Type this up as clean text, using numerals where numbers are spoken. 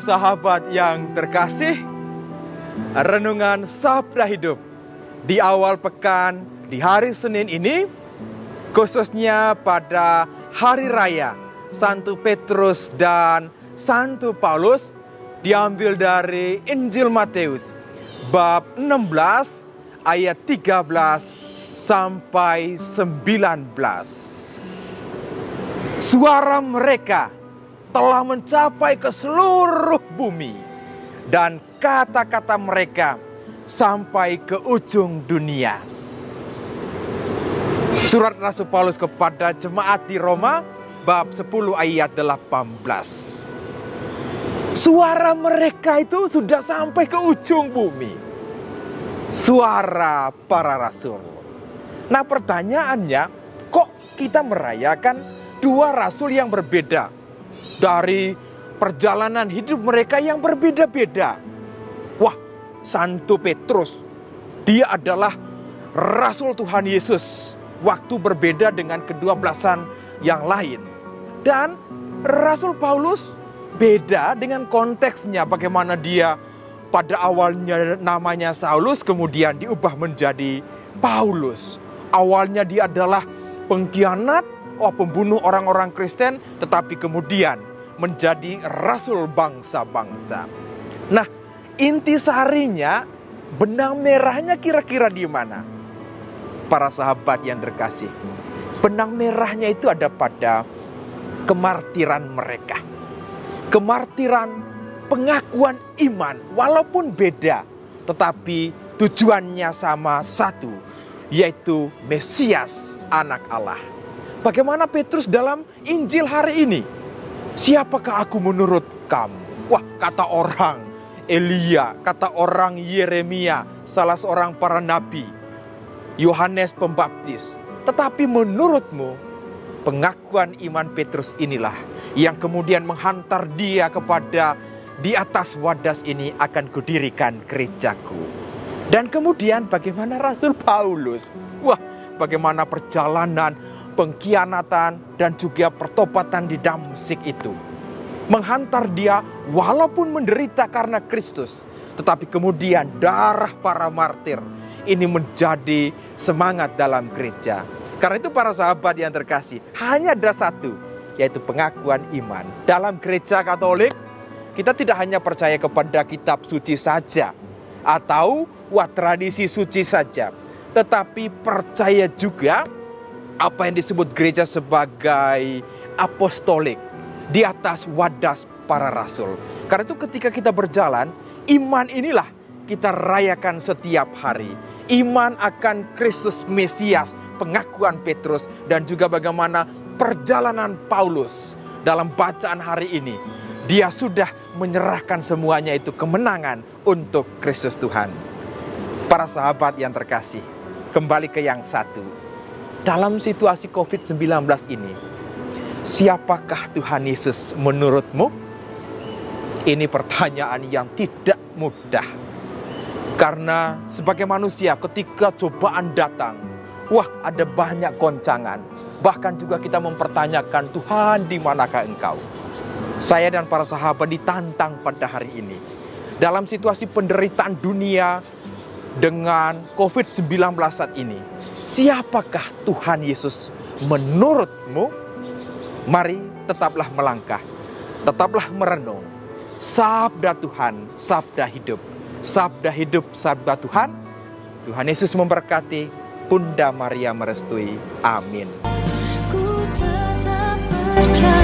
sahabat yang terkasih, renungan Sabda Hidup di awal pekan di hari Senin ini, khususnya pada hari raya Santo Petrus dan Santo Paulus, diambil dari Injil Matius bab 16 ayat 13 sampai 19. Suara mereka telah mencapai ke seluruh bumi, dan kata-kata mereka sampai ke ujung dunia. Surat Rasul Paulus kepada jemaat di Roma bab 10 ayat 18. Suara mereka itu sudah sampai ke ujung bumi. Suara para rasul. Nah, pertanyaannya, kok kita merayakan dua rasul yang berbeda dari perjalanan hidup mereka yang berbeda-beda? Wah, Santo Petrus, dia adalah Rasul Tuhan Yesus, waktu berbeda dengan kedua belasan yang lain. Dan Rasul Paulus beda dengan konteksnya, bagaimana dia pada awalnya namanya Saulus, kemudian diubah menjadi Paulus. Awalnya dia adalah pengkhianat, pembunuh orang-orang Kristen, tetapi kemudian menjadi rasul bangsa-bangsa. Nah, intisarinya, benang merahnya kira-kira di mana? Para sahabat yang terkasih, benang merahnya itu ada pada kemartiran mereka. Kemartiran, pengakuan iman, walaupun beda, tetapi tujuannya sama satu, yaitu Mesias, Anak Allah. Bagaimana Petrus dalam Injil hari ini? Siapakah aku menurut kamu? Wah, kata orang Elia, kata orang Yeremia, salah seorang para nabi, Yohanes Pembaptis. Tetapi menurutmu, pengakuan iman Petrus inilah yang kemudian menghantar dia kepada di atas wadas ini akan kudirikan gerejaku. Dan kemudian bagaimana Rasul Paulus? Wah, bagaimana perjalanan pengkhianatan dan juga pertobatan di Damsyik itu menghantar dia walaupun menderita karena Kristus, tetapi kemudian darah para martir ini menjadi semangat dalam gereja. Karena itu para sahabat yang terkasih, hanya ada satu, yaitu pengakuan iman. Dalam gereja Katolik, kita tidak hanya percaya kepada kitab suci saja atau tradisi suci saja, tetapi percaya juga apa yang disebut gereja sebagai apostolik, di atas wadas para rasul. Karena itu ketika kita berjalan, iman inilah kita rayakan setiap hari. Iman akan Kristus Mesias, pengakuan Petrus, dan juga bagaimana perjalanan Paulus dalam bacaan hari ini. Dia sudah menyerahkan semuanya itu kemenangan untuk Kristus Tuhan. Para sahabat yang terkasih, kembali ke yang satu. Dalam situasi COVID-19 ini, siapakah Tuhan Yesus menurutmu? Ini pertanyaan yang tidak mudah. Karena sebagai manusia ketika cobaan datang, ada banyak goncangan. Bahkan juga kita mempertanyakan, Tuhan, di manakah Engkau? Saya dan para sahabat ditantang pada hari ini. Dalam situasi penderitaan dunia dengan COVID-19 saat ini, siapakah Tuhan Yesus menurutmu? Mari tetaplah melangkah, tetaplah merenung. Sabda Tuhan, sabda hidup. Sabda hidup, sabda Tuhan. Tuhan Yesus memberkati, Bunda Maria merestui. Amin. Ku tetap percaya.